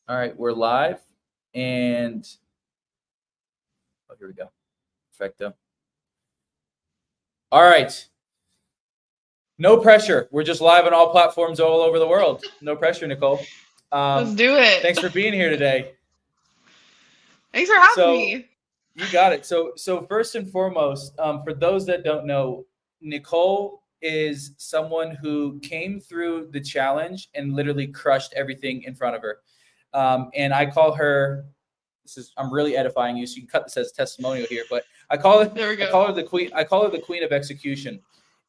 All right, we're live. And oh, here we go. Perfecto. All right. No pressure. We're just live on all platforms all over the world. No pressure, Nicole. Let's Um, do it. Thanks for being here today. Thanks for having So me. you got it. So first and foremost, for those that don't know, Nicole is someone who came through the challenge and literally crushed everything in front of her. And I call her. This is I'm really edifying you, so you can cut this as testimonial here. But There we I go. call her the queen. I call her the queen of execution,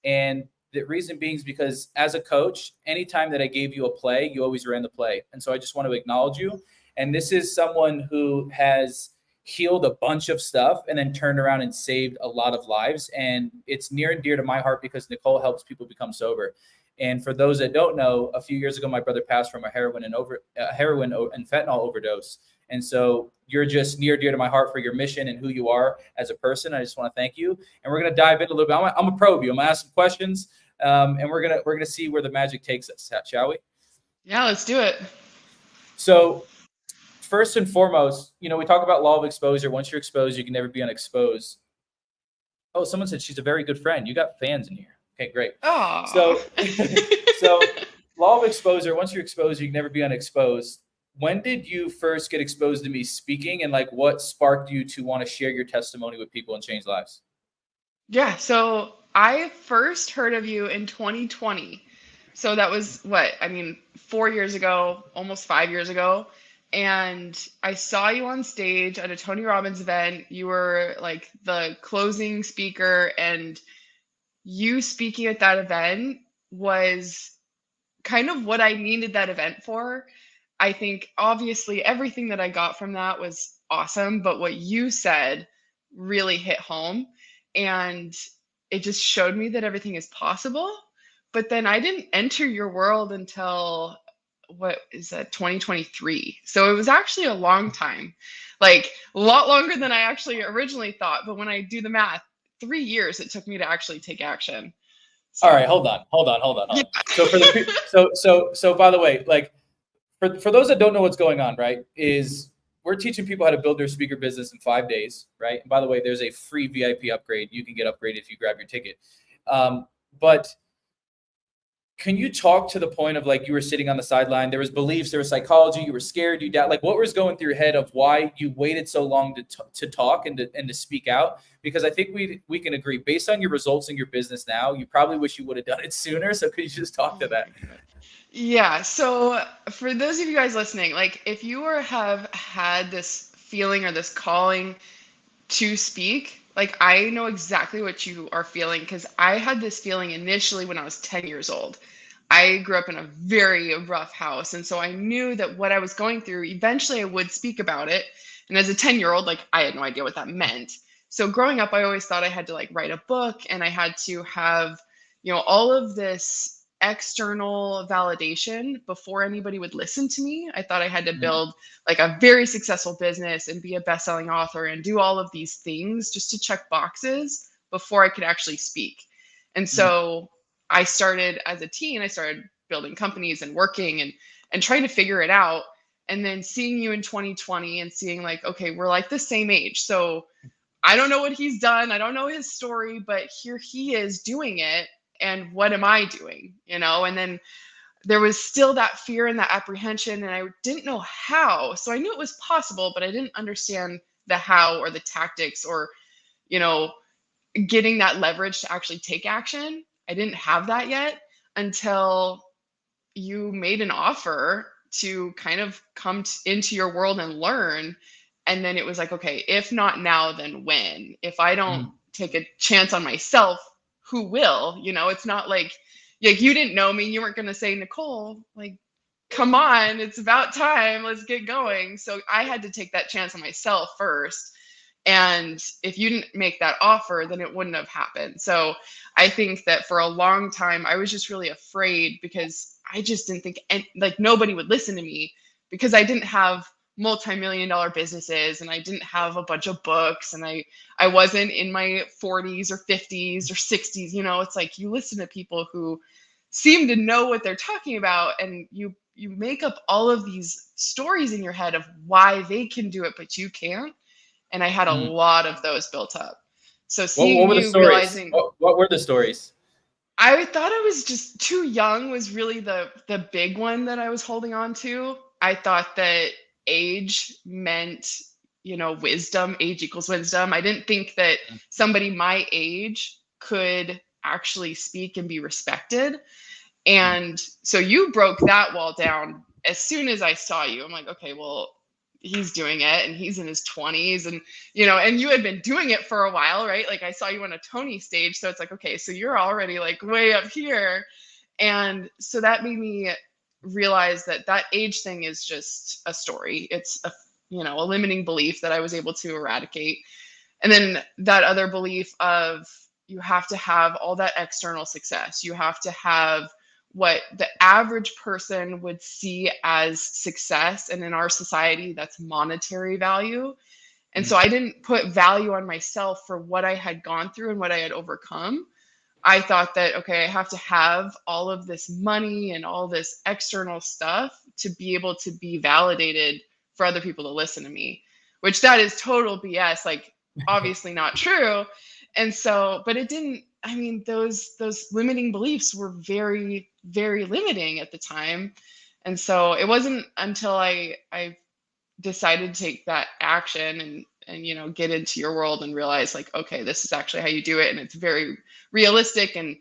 and the reason being is because as a coach, anytime that I gave you a play, you always ran the play, and so I just want to acknowledge you. And this is someone who has healed a bunch of stuff and then turned around and saved a lot of lives. And it's near and dear to my heart because Nicole helps people become sober. And for those that don't know, a few years ago, my brother passed from a heroin and fentanyl overdose. And so you're just near dear to my heart for your mission and who you are as a person. I just want to thank you. And we're gonna dive in a little bit. I'm gonna probe you. I'm gonna ask some questions, and we're gonna see where the magic takes us. Shall we? Yeah, let's do it. So first and foremost, we talk about law of exposure. Once you're exposed, you can never be unexposed. Oh, someone said she's a very good friend. You got fans in here. Okay, great. Aw. So, so law of exposure. Once you're exposed, you can never be unexposed. When did you first get exposed to me speaking, and like what sparked you to want to share your testimony with people and change lives? Yeah, so I first heard of you in 2020. So that was what, I mean, 4 years ago, almost 5 years ago. And I saw you on stage at a Tony Robbins event. You were like the closing speaker, and you speaking at that event was kind of what I needed that event for. I think obviously everything that I got from that was awesome, but what you said really hit home. And it just showed me that everything is possible. But then I didn't enter your world until what is that, 2023. So it was actually a long time, like a lot longer than I actually originally thought. But when I do the math, 3 years it took me to actually take action. All right, So hold yeah. on. So for the so by the way, like for those that don't know what's going on, right? Is we're teaching people how to build their speaker business in 5 days, right? And by the way, there's a free VIP upgrade. You can get upgraded if you grab your ticket. But can you talk to the point of like you were sitting on the sideline? There was beliefs, there was psychology. You were scared. You doubt. Like what was going through your head of why you waited so long to talk and to speak out? Because I think we can agree based on your results in your business now, you probably wish you would have done it sooner. So could you just talk to Oh that? my God. Yeah. So for those of you guys listening, like if you have had this feeling or this calling to speak, like I know exactly what you are feeling because I had this feeling initially when I was 10 years old. I grew up in a very rough house. And so I knew that what I was going through, eventually I would speak about it. And as a 10-year-old, like I had no idea what that meant. So growing up, I always thought I had to like write a book and I had to have, all of this external validation before anybody would listen to me. I thought I had to Mm, build like a very successful business and be a best-selling author and do all of these things just to check boxes before I could actually speak. And mm, so I started as a teen, I started building companies and working and trying to figure it out. And then seeing you in 2020 and seeing like, okay, we're like the same age. So I don't know what he's done. I don't know his story, but here he is doing it. And what am I doing? And then there was still that fear and that apprehension, and I didn't know how. So I knew it was possible, but I didn't understand the how or the tactics or, you know, getting that leverage to actually take action. I didn't have that yet until you made an offer to kind of come into your world and learn. And then it was like, okay, if not now, then when? If I don't mm. take a chance on myself, who will? It's not like you didn't know me. You weren't going to say, Nicole, like, come on, it's about time. Let's get going. So I had to take that chance on myself first. And if you didn't make that offer, then it wouldn't have happened. So I think that for a long time, I was just really afraid because I just didn't think like nobody would listen to me because I didn't have multi-million-dollar businesses and I didn't have a bunch of books and I wasn't in my 40s or 50s or 60s. It's like you listen to people who seem to know what they're talking about and you make up all of these stories in your head of why they can do it but you can't. And I had a Mm. lot of those built up. So What seeing were the you stories? realizing, What were the stories? I thought I was just too young was really the big one that I was holding on to. I thought that age meant, wisdom, age equals wisdom. I didn't think that somebody my age could actually speak and be respected. Mm. And so you broke that wall down as soon as I saw you. I'm like, okay, well, he's doing it and he's in his 20s, and and you had been doing it for a while, right? Like I saw you on a Tony stage, so it's like, okay, so you're already like way up here. And so that made me realize that that age thing is just a story. It's a limiting belief that I was able to eradicate. And then that other belief of you have to have all that external success. You have to have what the average person would see as success. And in our society, that's monetary value. And so Mm. I didn't put value on myself for what I had gone through and what I had overcome. I thought that, okay, I have to have all of this money and all this external stuff to be able to be validated for other people to listen to me, which that is total BS, like obviously not true. And so, but it didn't, I mean, those limiting beliefs were very, very limiting at the time. And so it wasn't until I decided to take that action and get into your world and realize like, okay, this is actually how you do it, and it's very realistic and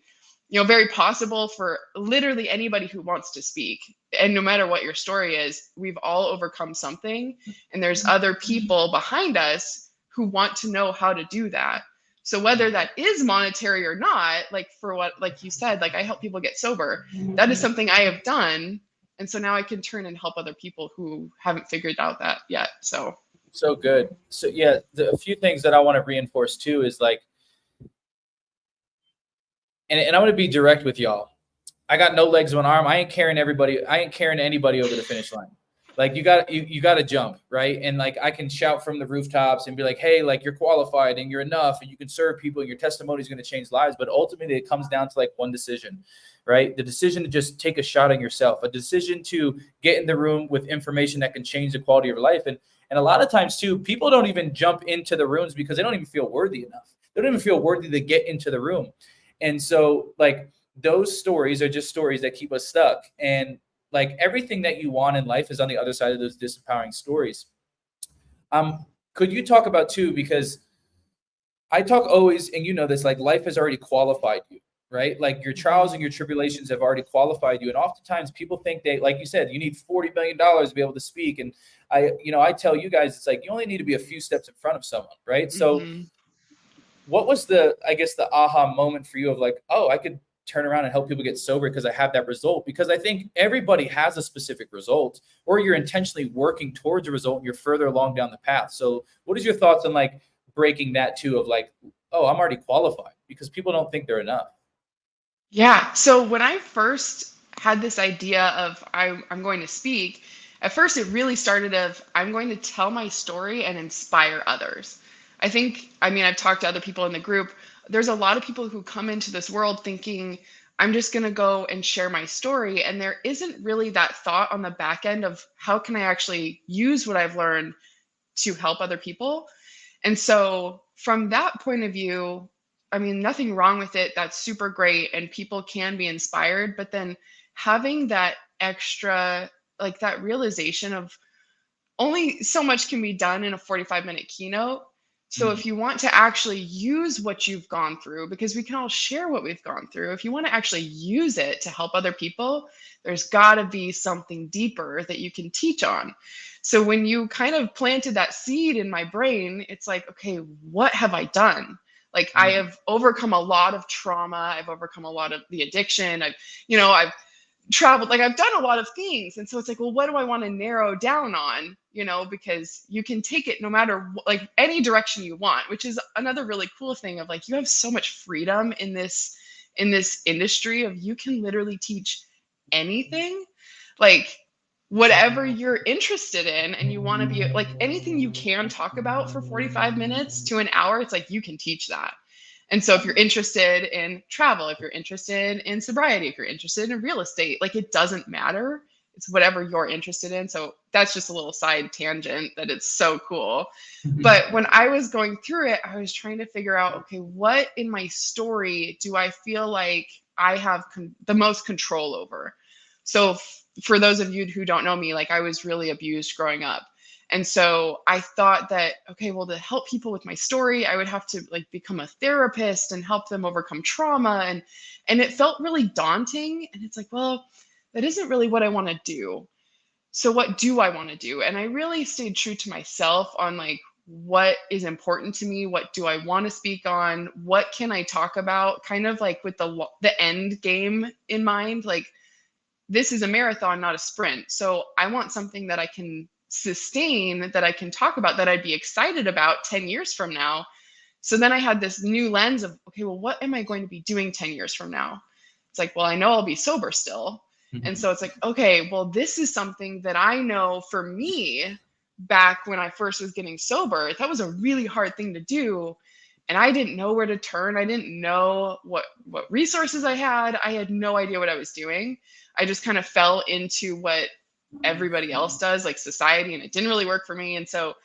very possible for literally anybody who wants to speak. And no matter what your story is, we've all overcome something, and there's other people behind us who want to know how to do that. So whether that is monetary or not, like for what, like you said, like I help people get sober, that is something I have done. And so now I can turn and help other people who haven't figured out that yet. So So good. So yeah, a few things that I want to reinforce too is like, and I'm going to be direct with y'all. I got no legs, one arm. I ain't carrying anybody over the finish line. Like you got to jump, right? And like I can shout from the rooftops and be like, hey, like you're qualified and you're enough and you can serve people and your testimony is going to change lives. But ultimately it comes down to like one decision, right? The decision to just take a shot on yourself, a decision to get in the room with information that can change the quality of your life. And a lot of times too, people don't even jump into the rooms because they don't even feel worthy enough. They don't even feel worthy to get into the room. And so like those stories are just stories that keep us stuck. And like everything that you want in life is on the other side of those disempowering stories. Could you talk about too, because I talk always, and you know this, like life has already qualified you, right? Like your trials and your tribulations have already qualified you. And oftentimes people think they, like you said, you need $40 million to be able to speak. And I tell you guys, it's like, you only need to be a few steps in front of someone, right? So what was the aha moment for you of like, oh, I could turn around and help people get sober because I have that result? Because I think everybody has a specific result, or you're intentionally working towards a result and you're further along down the path. So what is your thoughts on like breaking that too of like, oh, I'm already qualified, because people don't think they're enough? yeah. So when I first had this idea of I'm going to speak, at first it really started of I'm going to tell my story and inspire others. I mean, I've talked to other people in the group. There's a lot of people who come into this world thinking I'm just going to go and share my story. And there isn't really that thought on the back end of how can I actually use what I've learned to help other people. And so from that point of view, I mean, nothing wrong with it. That's super great. And people can be inspired. But then having that extra, like that realization of only so much can be done in a 45-minute keynote. So Mm. if you want to actually use what you've gone through, because we can all share what we've gone through, if you want to actually use it to help other people, there's got to be something deeper that you can teach on. So when you kind of planted that seed in my brain, it's like, okay, what have I done? Like I Mm. have overcome a lot of trauma. I've overcome a lot of the addiction. I've traveled, like I've done a lot of things. And so it's like, well, what do I want to narrow down on? Because you can take it no matter like any direction you want, which is another really cool thing of like, you have so much freedom in this industry of you can literally teach anything, like whatever you're interested in. And you want to be like anything you can talk about for 45 minutes to an hour, it's like you can teach that. And so if you're interested in travel, if you're interested in sobriety, if you're interested in real estate, like it doesn't matter. it's whatever you're interested in. So that's just a little side tangent that it's so cool. Mhm. But when I was going through it, I was trying to figure out, okay, what in my story do I feel like I have the most control over? So for those of you who don't know me, like I was really abused growing up. And so I thought that, okay, well, to help people with my story, I would have to like become a therapist and help them overcome trauma. And it felt really daunting. And it's like, well, that isn't really what I want to do. So what do I want to do? And I really stayed true to myself on like what is important to me, what do I want to speak on, what can I talk about, kind of like with the end game in mind. Like, this is a marathon, not a sprint. So I want something that I can sustain, that I can talk about, that I'd be excited about 10 years from now. So then I had this new lens of, okay, well, what am I going to be doing 10 years from now? It's like, well, I know I'll be sober still. And Mhm. so it's like, okay, well, this is something that I know for me back when I first was getting sober, that was a really hard thing to do. And I didn't know where to turn. I didn't know what resources I had. I had no idea what I was doing. I just kind of fell into what everybody else does, like society, and it didn't really work for me. And so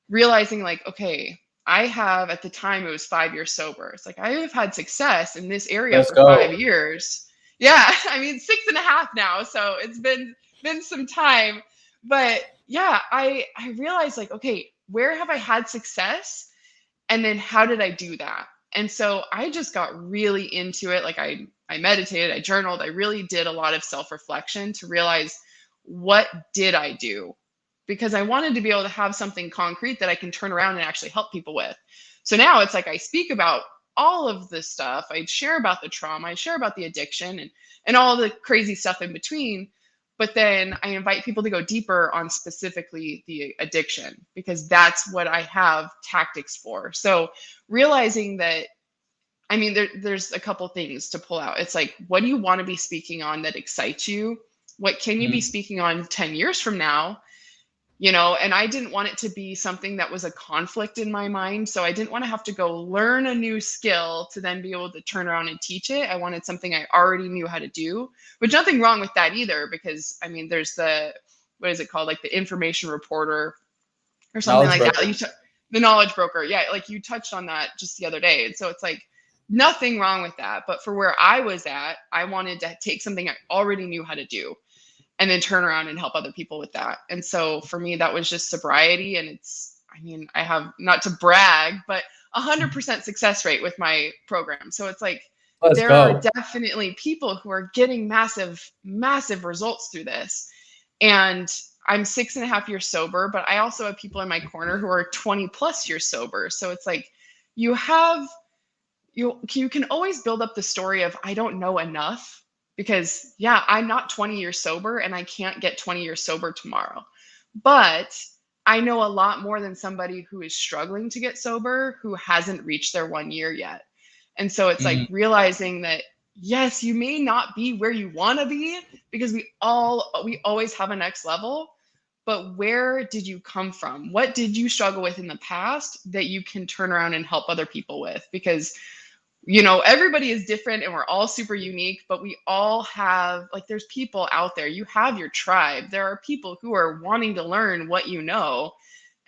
realizing like, okay, I have, at the time it was 5 years sober. It's like I have had success in this area Let's for 5 go. years. Yeah, I mean 6.5 now. So it's been some time. But yeah, I realized like, okay, where have I had success? And then how did I do that? And so I just got really into it. Like I meditated, I journaled, I really did a lot of self-reflection to realize, what did I do? Because I wanted to be able to have something concrete that I can turn around and actually help people with. So now it's like I speak about all of this stuff. I share about the trauma, I share about the addiction and all the crazy stuff in between. But then I invite people to go deeper on specifically the addiction, because that's what I have tactics for. So realizing that, I mean, there's a couple things to pull out. It's like, what do you want to be speaking on that excites you? What can you be Mhm. speaking on 10 years from now? And I didn't want it to be something that was a conflict in my mind. So I didn't want to have to go learn a new skill to then be able to turn around and teach it. I wanted something I already knew how to do, which nothing wrong with that either, because I mean, there's what is it called? Like the information reporter or something Knowledge like that. broker. The knowledge broker. Yeah. Like you touched on that just the other day. And so it's like, nothing wrong with that. But for where I was at, I wanted to take something I already knew how to do and then turn around and help other people with that. And so for me, that was just sobriety. And I mean, I have, not to brag, but 100% success rate with my program. So it's like, Let's there are go. definitely people who are getting massive, massive results through this. And I'm 6.5 years sober, but I also have people in my corner who are 20 plus years sober. So it's like, you have you can always build up the story of, I don't know enough, because yeah, I'm not 20 years sober and I can't get 20 years sober tomorrow, but I know a lot more than somebody who is struggling to get sober who hasn't reached their 1 year yet. And so it's like Mhm. realizing that, yes, you may not be where you want to be, because we always have a next level, but where did you come from? What did you struggle with in the past that you can turn around and help other people with? Because everybody is different and we're all super unique, but we all have, like, there's people out there. You have your tribe. There are people who are wanting to learn what you know.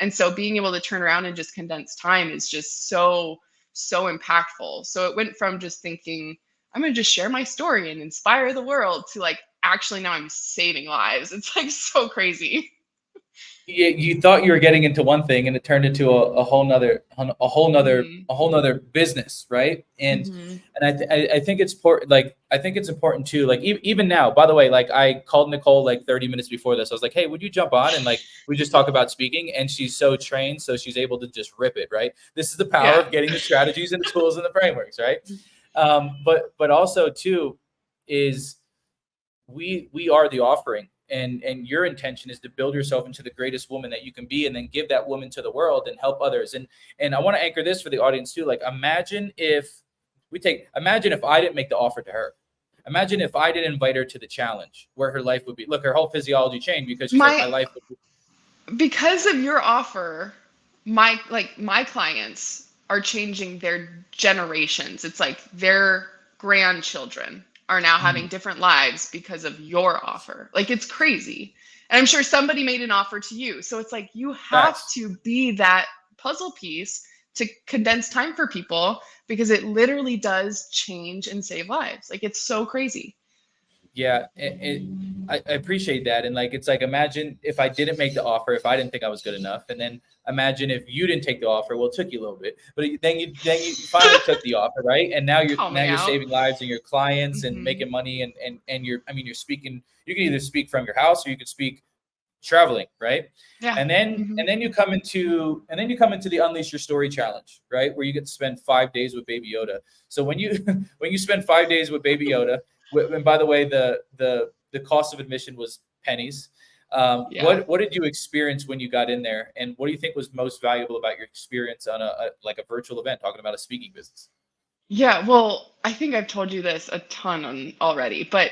And so being able to turn around and just condense time is just so, so impactful. So it went from just thinking, I'm going to just share my story and inspire the world, to like, actually now I'm saving lives. It's like so crazy. You thought you were getting into one thing and it turned into a whole nother Hmm. a whole nother business, right? and Hmm. and I think it's important, like I think it's important too, like even now, by the way, like I called Nicole like 30 minutes before this. I was like, hey, would you jump on and like we just talk about speaking? And she's so trained, so she's able to just rip it, right? This is the power Yeah. of getting the strategies and the tools and the frameworks, right? But also too is we are the offering, and your intention is to build yourself into the greatest woman that you can be, and then give that woman to the world and help others. And I want to anchor this for the audience too. Like imagine if I didn't make the offer to her. Imagine if I didn't invite her to the challenge, where her life would be. Look, her whole physiology changed, because she's like, my My life would be. Because of your offer, my clients are changing their generations. It's like their grandchildren are now having different lives because of your offer. Like, it's crazy. And I'm sure somebody made an offer to you. So it's like, you have Facts. to be that puzzle piece to condense time for people, because it literally does change and save lives. Like, it's so crazy. Yeah, I appreciate that. And like, it's like, imagine if I didn't make the offer, if I didn't think I was good enough, and then imagine if you didn't take the offer. Well, it took you a little bit, but then you finally took the offer, right? And Call now me you're out. saving lives and your clients and Mhm. making money, and you're, I mean, you're speaking. You can either speak from your house or you could speak traveling, right? Yeah. And then you come into the Unleash Your Story challenge, right? Where you get to spend 5 days with Baby Yoda. So when you when you spend 5 days with Baby Yoda, and by the way, the cost of admission was pennies. Yeah. What did you experience when you got in there, and what do you think was most valuable about your experience on like a virtual event, talking about a speaking business? Yeah. Well, I think I've told you this a ton already, but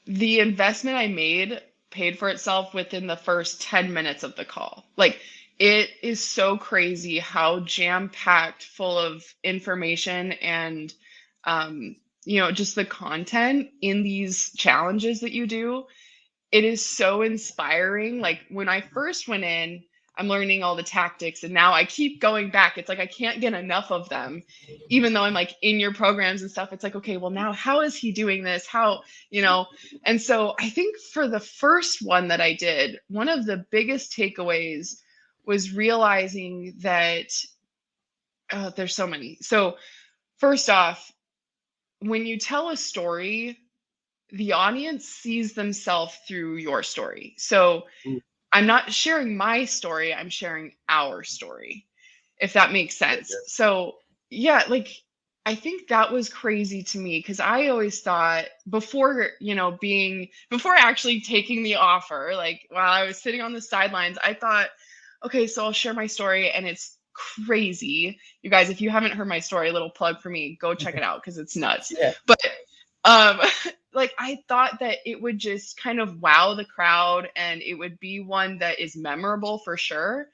the investment I made paid for itself within the first 10 minutes of the call. Like, it is so crazy how jam-packed full of information and just the content in these challenges that you do. It is so inspiring. Like, when I first went in, I'm learning all the tactics, and now I keep going back. It's like I can't get enough of them, even though I'm like in your programs and stuff. It's like, okay, well, now how is he doing this? How, you know? And so I think for the first one that I did, one of the biggest takeaways was realizing that there's so many. So, first off, when you tell a story, the audience sees themselves through your story. So Ooh, I'm not sharing my story, I'm sharing our story, if that makes very sense. good. So, yeah, like, I think that was crazy to me, because I always thought before, before actually taking the offer, like while I was sitting on the sidelines, I thought, okay, so I'll share my story, and it's crazy. You guys, if you haven't heard my story, a little plug for me, go check it out because it's nuts. Yeah. But um like, I thought that it would just kind of wow the crowd, and it would be one that is memorable for sure,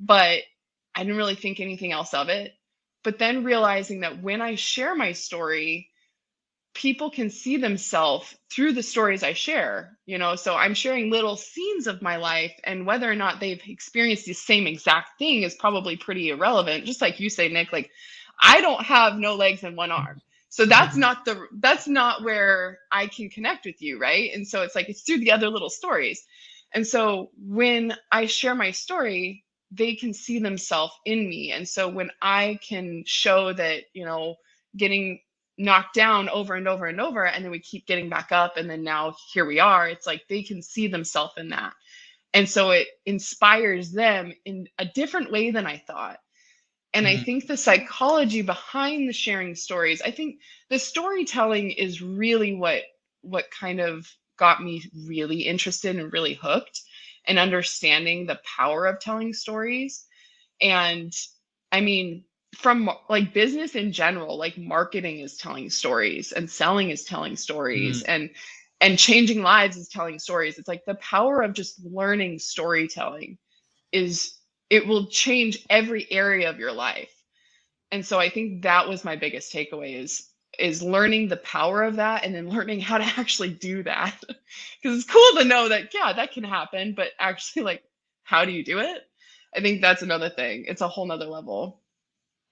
but I didn't really think anything else of it. But then realizing that when I share my story, people can see themselves through the stories I share, so I'm sharing little scenes of my life, and whether or not they've experienced the same exact thing is probably pretty irrelevant. Just like you say, Nick, like, I don't have no legs and one arm. So that's not where I can connect with you, right? And so it's like, it's through the other little stories. And so when I share my story, they can see themselves in me. And so when I can show that, getting knocked down over and over and over, and then we keep getting back up, and then now here we are, it's like they can see themselves in that. And so it inspires them in a different way than I thought. And I Mhm. think the psychology behind the sharing stories, I think the storytelling is really what kind of got me really interested and really hooked, and understanding the power of telling stories. And I mean, from like business in general, like marketing is telling stories, and selling is telling stories, Mhm. and changing lives is telling stories. It's like the power of just learning storytelling is, it will change every area of your life. And so I think that was my biggest takeaway, is learning the power of that, and then learning how to actually do that. Because it's cool to know that, yeah, that can happen, but actually, like, how do you do it? I think that's another thing. It's a whole nother level.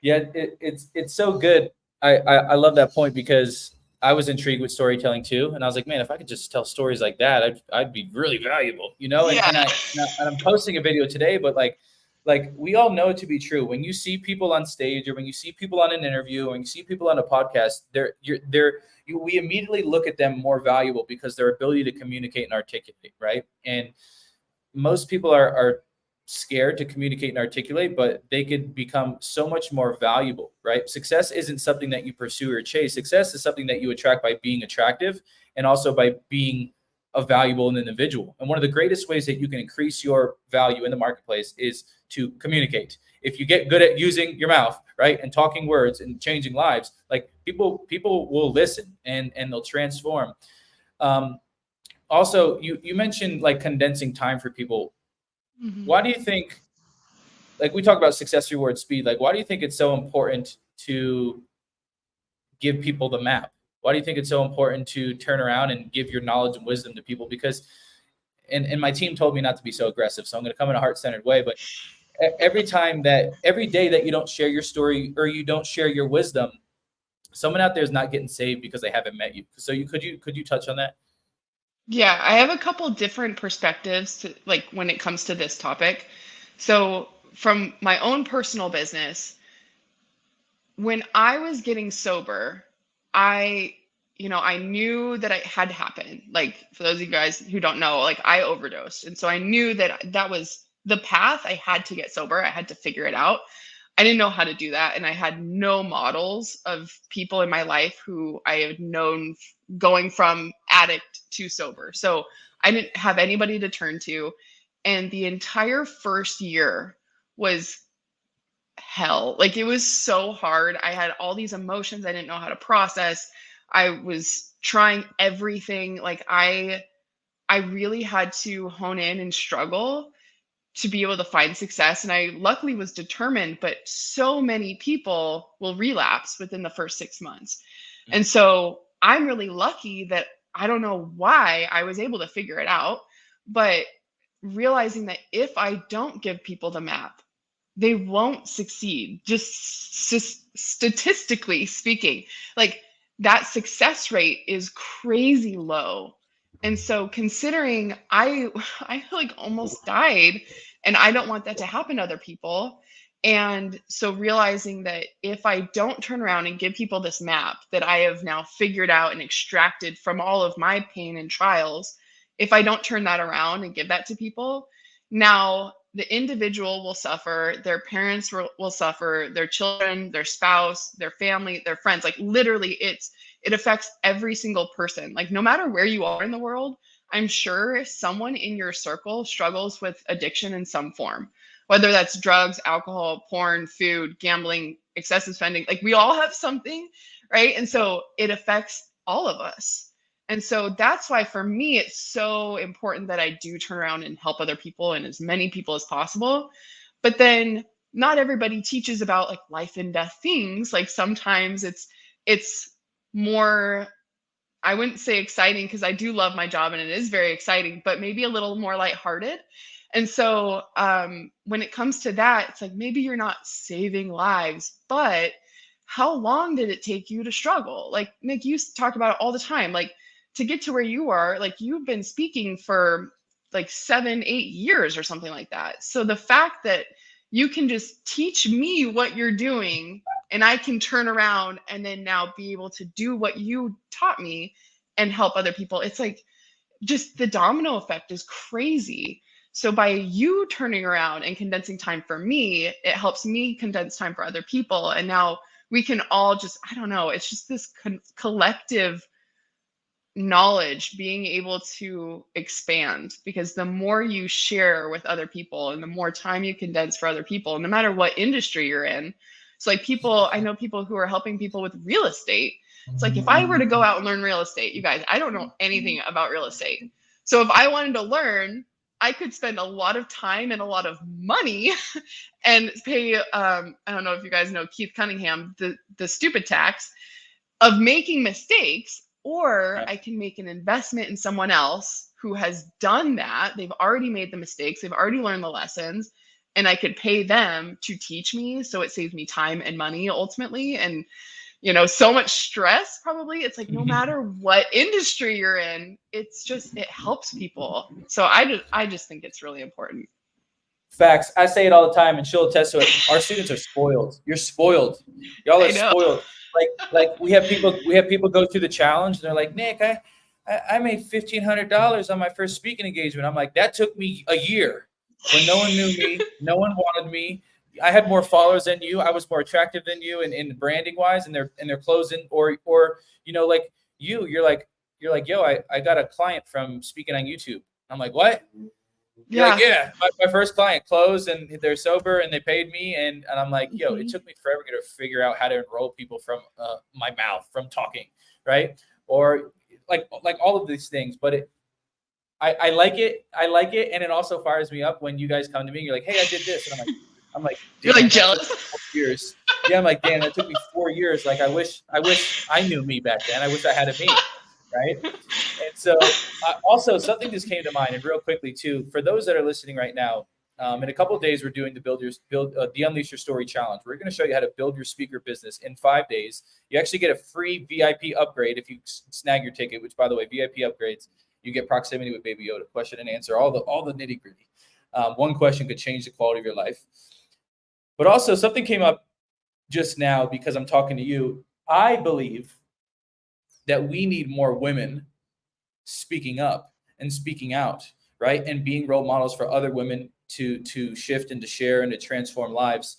Yeah, it's so good. I love that point, because I was intrigued with storytelling too, and I was like, man, if I could just tell stories like that, I'd be really valuable, you know. Yeah. And I'm posting a video today, but like we all know it to be true. When you see people on stage, or when you see people on an interview, or when you see people on a podcast, we immediately look at them more valuable because their ability to communicate and articulate, right? And most people are scared to communicate and articulate, but they could become so much more valuable, right? Success isn't something that you pursue or chase. Success is something that you attract by being attractive, and also by being a valuable individual. And one of the greatest ways that you can increase your value in the marketplace is to communicate. If you get good at using your mouth, right, and talking words and changing lives, like people will listen, and they'll transform. Um, Also, you mentioned like condensing time for people. Mhm. Why do you think, like, we talk about success, reward, speed, like, why do you think it's so important to give people the map? Why do you think it's so important to turn around and give your knowledge and wisdom to people? Because, and my team told me not to be so aggressive, so I'm going to come in a heart-centered way, but every day that you don't share your story or you don't share your wisdom, someone out there is not getting saved because they haven't met you. So could you touch on that? Yeah, I have a couple different perspectives to, like, when it comes to this topic. So from my own personal business, when I was getting sober, I, I knew that it had happened. Like, for those of you guys who don't know, like, I overdosed. And so I knew that that was the path. I had to get sober. I had to figure it out. I didn't know how to do that. And I had no models of people in my life who I had known going from addict to sober. So I didn't have anybody to turn to. And the entire first year was hell. Like, it was so hard. I had all these emotions I didn't know how to process. I was trying everything. Like, I really had to hone in and struggle to be able to find success. And I luckily was determined, but so many people will relapse within the first 6 months. And so I'm really lucky that I don't know why I was able to figure it out, but realizing that if I don't give people the map, they won't succeed. Just statistically speaking, like, that success rate is crazy low. And so considering I like almost died, and I don't want that to happen to other people. And so realizing that if I don't turn around and give people this map that I have now figured out and extracted from all of my pain and trials, if I don't turn that around and give that to people, now the individual will suffer, their parents will suffer, their children, their spouse, their family, their friends. Like, literally, it affects every single person. Like, no matter where you are in the world, I'm sure someone in your circle struggles with addiction in some form, whether that's drugs, alcohol, porn, food, gambling, excessive spending. Like, we all have something, right? And so it affects all of us. And so that's why, for me, it's so important that I do turn around and help other people and as many people as possible. But then not everybody teaches about, like, life and death things. Like, sometimes it's more, I wouldn't say exciting, because I do love my job and it is very exciting, but maybe a little more lighthearted. And so when it comes to that, it's like, maybe you're not saving lives, but how long did it take you to struggle? Like, Nick, you talk about it all the time. Like, to get to where you are, like, you've been speaking for like 7-8 years or something like that. So the fact that you can just teach me what you're doing, and I can turn around and then now be able to do what you taught me and help other people, it's like, just the domino effect is crazy. So by you turning around and condensing time for me, it helps me condense time for other people. And now we can all just, I don't know, it's just this collective knowledge being able to expand, because the more you share with other people and the more time you condense for other people, no matter what industry you're in. So, like, I know people who are helping people with real estate. It's like, if I were to go out and learn real estate, you guys, I don't know anything about real estate. So if I wanted to learn, I could spend a lot of time and a lot of money and pay, I don't know if you guys know Keith Cunningham, the stupid tax of making mistakes. Or I can make an investment in someone else who has done that. They've already made the mistakes. They've already learned the lessons, and I could pay them to teach me. So it saves me time and money ultimately. And, so much stress probably. It's like, no matter what industry you're in, it's just, it helps people. So I just think it's really important. Facts. I say it all the time, and she'll attest to it. Our students are spoiled. You're spoiled. Y'all are spoiled. Like we have people go through the challenge, and they're like, Nick, I made $1,500 on my first speaking engagement. I'm like, that took me a year when no one knew me, no one wanted me. I had more followers than you. I was more attractive than you in branding wise, and their closing, or like you're like, yo, I got a client from speaking on YouTube. I'm like, what? You're like, yeah, my first client closed, and they're sober, and they paid me, and I'm like, yo, it took me forever to figure out how to enroll people from my mouth, from talking, right? Or like all of these things. But I like it, and it also fires me up when you guys come to me and you're like, hey, I did this, and I'm like, you're like jealous. Years. Yeah, I'm like, damn, that took me 4 years. Like, I wish I knew me back then. I wish I had a me, right? And so, also something just came to mind, and real quickly too, for those that are listening right now, in a couple of days, we're doing the Unleash Your Story Challenge. We're going to show you how to build your speaker business in 5 days. You actually get a free VIP upgrade if you snag your ticket. Which, by the way, VIP upgrades, you get proximity with Baby Yoda, question and answer, all the nitty gritty. One question could change the quality of your life. But also, something came up just now because I'm talking to you. I believe that we need more women speaking up and speaking out, right? And being role models for other women to shift and to share and to transform lives.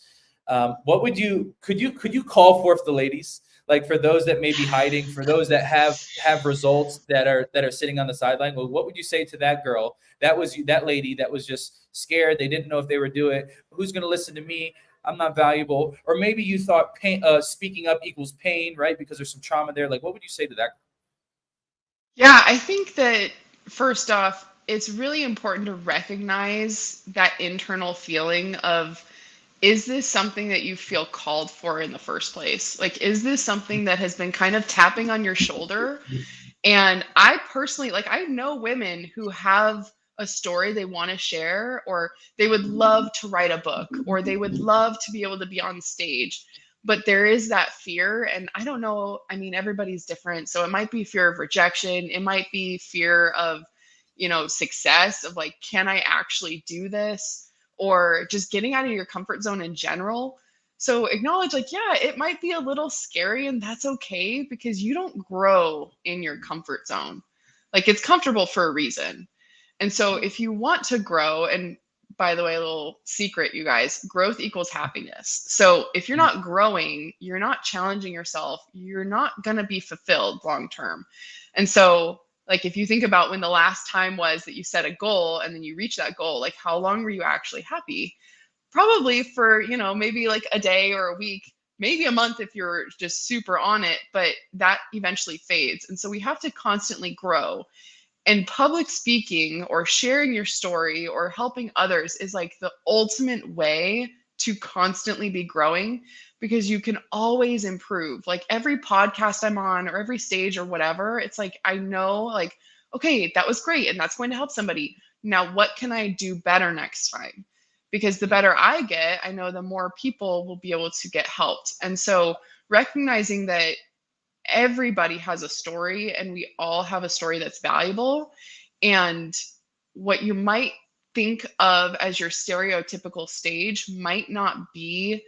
What would could you call forth the ladies? Like, for those that may be hiding, for those that have results that are sitting on the sideline, well, what would you say to that girl? That lady that was just scared. They didn't know if they were doing it. Who's going to listen to me? I'm not valuable. Or maybe you thought speaking up equals pain, right? Because there's some trauma there. Like, what would you say to that? Yeah, I think that first off, it's really important to recognize that internal feeling of, is this something that you feel called for in the first place? Like, is this something that has been kind of tapping on your shoulder? And I personally, like, I know women who have a story they want to share, or they would love to write a book, or they would love to be able to be on stage. But there is that fear. And I don't know, I mean, everybody's different. So it might be fear of rejection. It might be fear of, success, of like, can I actually do this? Or just getting out of your comfort zone in general. So acknowledge, like, yeah, it might be a little scary, and that's okay, because you don't grow in your comfort zone. Like, it's comfortable for a reason. And so if you want to grow, and by the way, a little secret, you guys, growth equals happiness. So if you're not growing, you're not challenging yourself, you're not going to be fulfilled long term. And so, like, if you think about when the last time was that you set a goal and then you reach that goal, like, how long were you actually happy? Probably for, maybe like a day or a week, maybe a month if you're just super on it, but that eventually fades. And so we have to constantly grow. And public speaking or sharing your story or helping others is like the ultimate way to constantly be growing, because you can always improve. Like, every podcast I'm on or every stage or whatever, it's like, I know, like, okay, that was great and that's going to help somebody. Now, what can I do better next time? Because the better I get, I know the more people will be able to get helped. And so recognizing that everybody has a story and we all have a story that's valuable. And what you might think of as your stereotypical stage might not be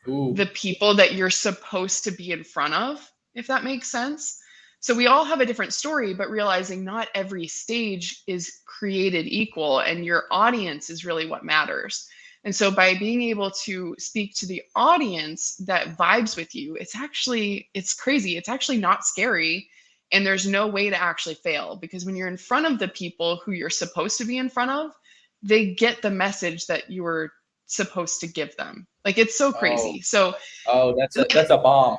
the people that you're supposed to be in front of, if that makes sense. So we all have a different story, but realizing not every stage is created equal, and your audience is really what matters. And so by being able to speak to the audience that vibes with you, it's crazy. It's actually not scary. And there's no way to actually fail, because when you're in front of the people who you're supposed to be in front of, they get the message that you were supposed to give them. Like, it's so crazy. That's a bomb.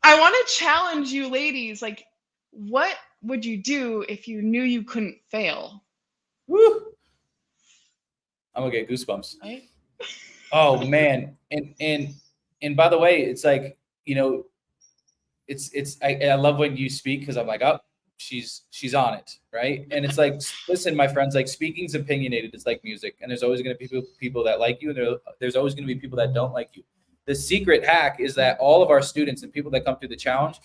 I want to challenge you ladies. Like, what would you do if you knew you couldn't fail? Woo! I'm gonna get goosebumps. Right? Oh man. And by the way, it's like, I love when you speak, because I'm like, oh, she's on it, right? And it's like, listen, my friends, like, speaking's opinionated. It's like music, and there's always going to be people that like you, and there's always going to be people that don't like you. The secret hack is that all of our students and people that come through the challenge,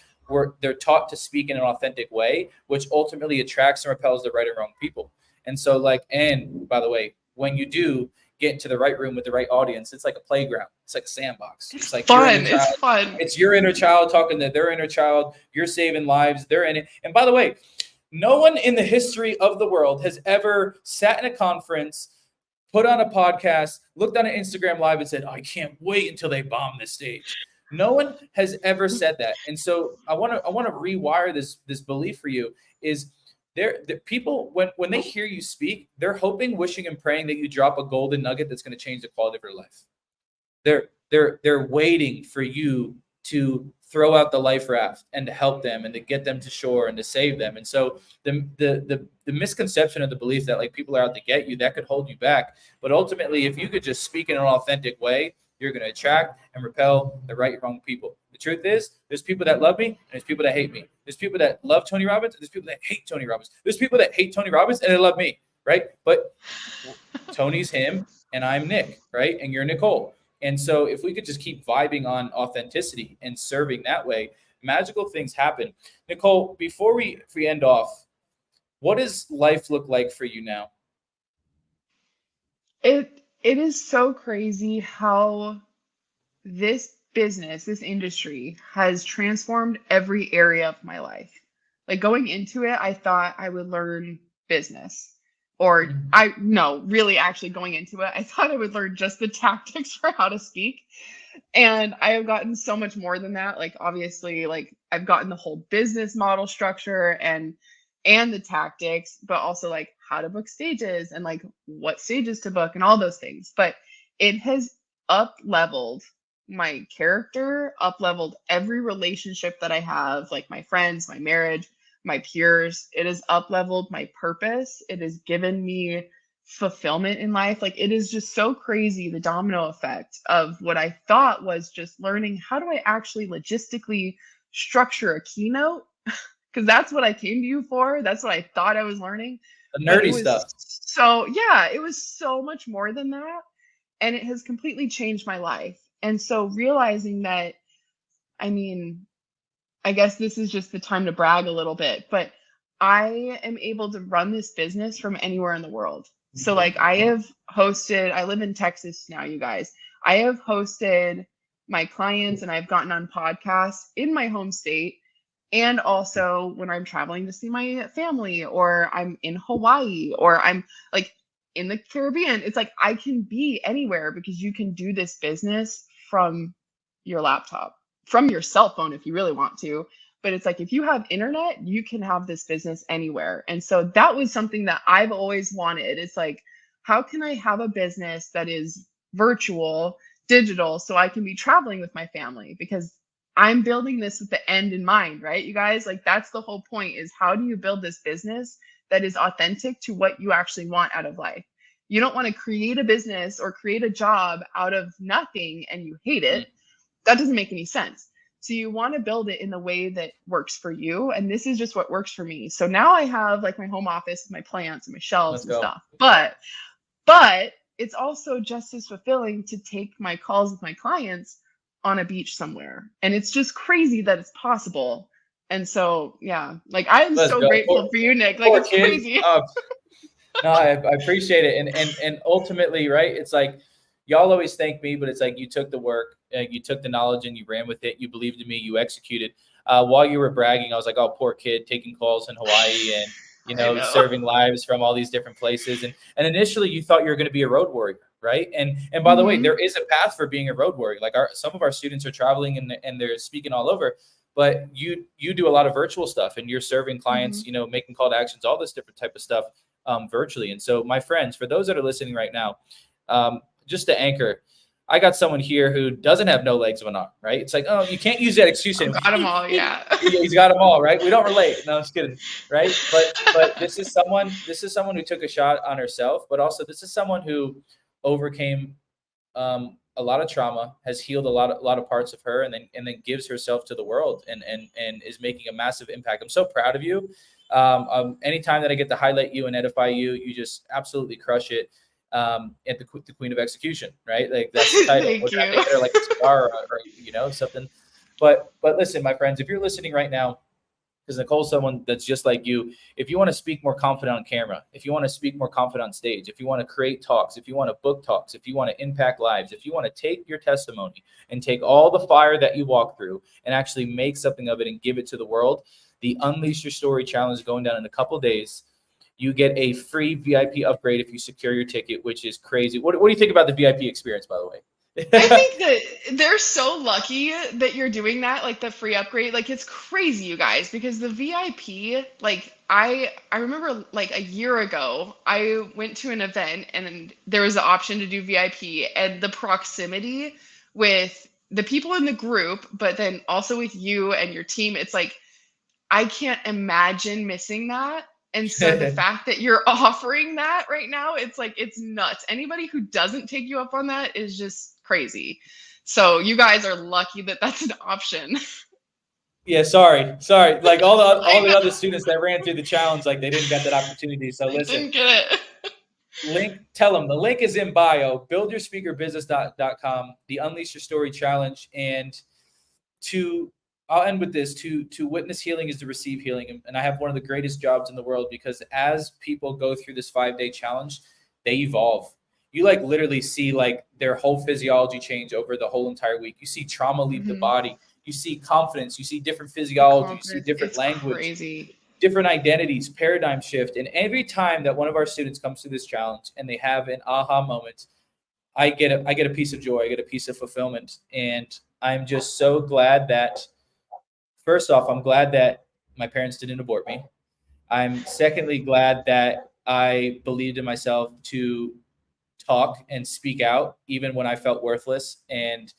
they're taught to speak in an authentic way, which ultimately attracts and repels the right and wrong people. And so, like, and by the way, when you do get into the right room with the right audience, it's like a playground. It's like a sandbox. It's like fun. It's fun. It's your inner child talking to their inner child. You're saving lives. They're in it. And by the way, no one in the history of the world has ever sat in a conference, put on a podcast, looked on an Instagram live and said, oh, I can't wait until they bomb this stage. No one has ever said that. And so I want to rewire this belief for you. Is the people, when they hear you speak, they're hoping, wishing, and praying that you drop a golden nugget that's going to change the quality of their life. They're waiting for you to throw out the life raft and to help them and to get them to shore and to save them. And so the misconception of the belief that, like, people are out to get you, that could hold you back. But ultimately, if you could just speak in an authentic way, you're going to attract and repel the right and wrong people. The truth is, there's people that love me and there's people that hate me. There's people that love Tony Robbins and there's people that hate Tony Robbins. There's people that hate Tony Robbins and they love me, right? But Tony's him and I'm Nick, right? And you're Nicole. And so if we could just keep vibing on authenticity and serving that way, magical things happen. Nicole, before we end off, what does life look like for you now? It is so crazy how this business, this industry has transformed every area of my life. Like going into it, I thought I would learn business. Or really actually going into it, I thought I would learn just the tactics for how to speak. And I have gotten so much more than that. Like obviously, like I've gotten the whole business model structure and the tactics, but also like how to book stages and like what stages to book and all those things. But it has up leveled my character, up leveled every relationship that I have, like my friends, my marriage, my peers. It has up leveled my purpose. It has given me fulfillment in life. Like it is just so crazy, the domino effect of what I thought was just learning how do I actually logistically structure a keynote, because that's what I came to you for. That's what I thought I was learning. The nerdy stuff. So yeah, it was so much more than that. And it has completely changed my life. And so realizing that, I mean, I guess this is just the time to brag a little bit, but I am able to run this business from anywhere in the world. So like I live in Texas now, you guys. I have hosted my clients and I've gotten on podcasts in my home state. And also when I'm traveling to see my family, or I'm in Hawaii, or I'm like in the Caribbean, it's like I can be anywhere because you can do this business from your laptop, from your cell phone if you really want to. But it's like if you have internet, you can have this business anywhere. And so that was something that I've always wanted. It's like, how can I have a business that is virtual, digital, so I can be traveling with my family? Because I'm building this with the end in mind, right? You guys, like that's the whole point, is how do you build this business that is authentic to what you actually want out of life? You don't want to create a business or create a job out of nothing and you hate it. That doesn't make any sense. So you want to build it in the way that works for you. And this is just what works for me. So now I have like my home office, my plants and my shelves and stuff. But it's also just as fulfilling to take my calls with my clients on a beach somewhere. And it's just crazy that it's possible. And so, yeah, like I'm so grateful for you, Nick. Like it's crazy. No, I appreciate it. And ultimately, right, it's like y'all always thank me, but it's like you took the work, you took the knowledge and you ran with it. You believed in me, you executed. While you were bragging, I was like, oh, poor kid, taking calls in Hawaii and, you know, serving lives from all these different places. And initially you thought you were going to be a road warrior, right? And by the way, there is a path for being a road warrior. Like some of our students are traveling and they're speaking all over, but you do a lot of virtual stuff and you're serving clients, you know, making call to actions, all this different type of stuff virtually. And so my friends, for those that are listening right now, just to anchor, I got someone here who doesn't have no legs of an arm, right? It's like, oh, you can't use that excuse. I've got them all, yeah. He's got them all, right? We don't relate. No, I'm just kidding, right? But this is someone who took a shot on herself, but also this is someone who overcame a lot of trauma, has healed a lot of parts of her, and then gives herself to the world and is making a massive impact. I'm so proud of you. Anytime that I get to highlight you and edify you, you just absolutely crush it. At the Queen of Execution, right? Like that's the title. Thank you. Or like a cigar or you know, something. But listen, my friends, if you're listening right now, because Nicole's someone that's just like you, if you want to speak more confident on camera, if you want to speak more confident on stage, if you want to create talks, if you want to book talks, if you want to impact lives, if you want to take your testimony and take all the fire that you walk through and actually make something of it and give it to the world, the Unleash Your Story Challenge is going down in a couple days. You get a free VIP upgrade if you secure your ticket, which is crazy. What do you think about the VIP experience, by the way? I think that they're so lucky that you're doing that, like the free upgrade. Like it's crazy, you guys, because the VIP, like I remember like a year ago, I went to an event and there was the option to do VIP, and the proximity with the people in the group, but then also with you and your team, it's like I can't imagine missing that. And so the fact that you're offering that right now, it's like, it's nuts. Anybody who doesn't take you up on that is just crazy. So you guys are lucky that that's an option. Yeah, sorry. Like all I the know. other students that ran through the challenge, like they didn't get that opportunity. So I listen, didn't get it. tell them the link is in bio, buildyourspeakerbusiness.com, the Unleash Your Story Challenge. And I'll end with this, to witness healing is to receive healing. And I have one of the greatest jobs in the world, because as people go through this 5-day challenge, they evolve. You like literally see like their whole physiology change over the whole entire week. You see trauma leave the body. You see confidence. You see different physiology. You see different language. Crazy. Different identities, paradigm shift. And every time that one of our students comes through this challenge and they have an aha moment, I get a piece of joy. I get a piece of fulfillment. And I'm just so glad that, first off, I'm glad that my parents didn't abort me. I'm secondly glad that I believed in myself to talk and speak out, even when I felt worthless. And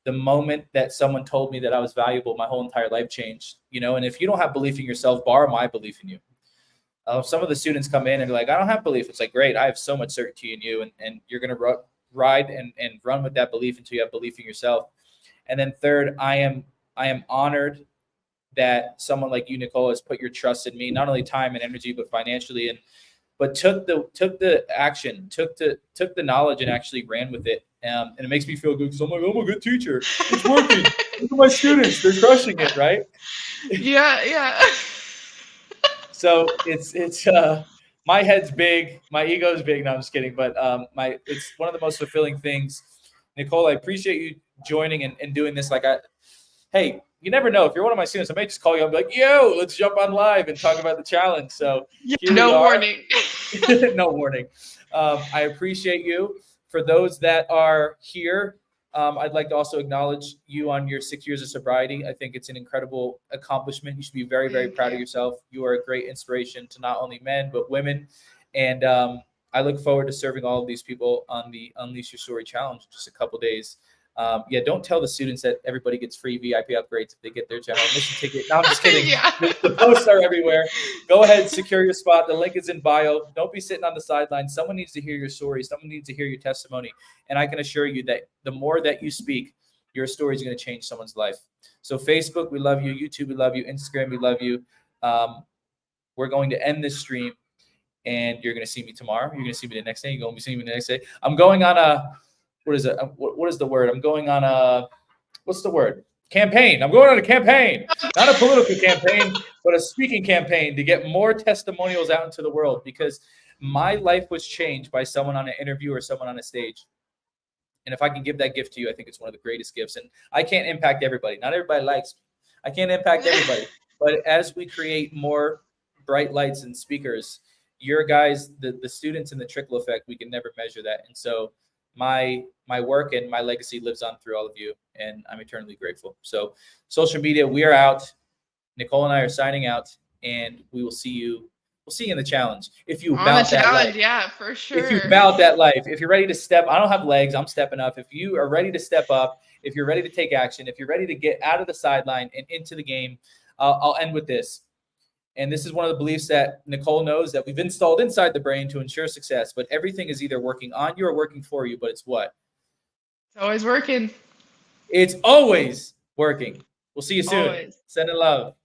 the moment that someone told me that I was valuable, my whole entire life changed, And if you don't have belief in yourself, borrow my belief in you. Some of the students come in and they're like, I don't have belief. It's like, great. I have so much certainty in you, and you're going to ride and run with that belief until you have belief in yourself. And then third, I am honored that someone like you, Nicole, has put your trust in me, not only time and energy, but financially, but took the action, took the knowledge and actually ran with it. And it makes me feel good, because I'm like, I'm a good teacher. It's working. Look at my students. They're crushing it, right? Yeah. So it's my head's big. My ego's big. No, I'm just kidding. But it's one of the most fulfilling things. Nicole, I appreciate you joining and doing this. Hey, you never know. If you're one of my students, I may just call you. I'll be like, yo, let's jump on live and talk about the challenge. So no warning. No warning. I appreciate you. For those that are here, I'd like to also acknowledge you on your 6 years of sobriety. I think it's an incredible accomplishment. You should be very, very proud of yourself. You are a great inspiration to not only men, but women. And I look forward to serving all of these people on the Unleash Your Story Challenge in just a couple days. Don't tell the students that everybody gets free VIP upgrades if they get their general admission ticket. No, I'm just kidding. Yeah. The posts are everywhere. Go ahead, secure your spot. The link is in bio. Don't be sitting on the sidelines. Someone needs to hear your story. Someone needs to hear your testimony. And I can assure you that the more that you speak, your story is going to change someone's life. So Facebook, we love you. YouTube, we love you. Instagram, we love you. We're going to end this stream, and you're going to see me tomorrow. You're going to see me the next day. You're going to be seeing me the next day. I'm going on a what is it? What is the word? I'm going on what's the word? Campaign. I'm going on a campaign, not a political campaign, but a speaking campaign to get more testimonials out into the world, because my life was changed by someone on an interview or someone on a stage. And if I can give that gift to you, I think it's one of the greatest gifts. And I can't impact everybody. Not everybody likes me. I can't impact everybody. But as we create more bright lights and speakers, your guys, the students, and the trickle effect, we can never measure that. And so my work and my legacy lives on through all of you, and I'm eternally grateful. So social media, we are out. Nicole and I are signing out, and we will see you. We'll see you in the challenge. If you bout that life. Yeah, for sure. If you bout that life, if you're ready to step, I don't have legs, I'm stepping up. If you are ready to step up, if you're ready to take action, if you're ready to get out of the sideline and into the game, I'll end with this. And this is one of the beliefs that Nicole knows that we've installed inside the brain to ensure success. But everything is either working on you or working for you. But it's what? It's always working. It's always working. We'll see you soon. Always. Send in love.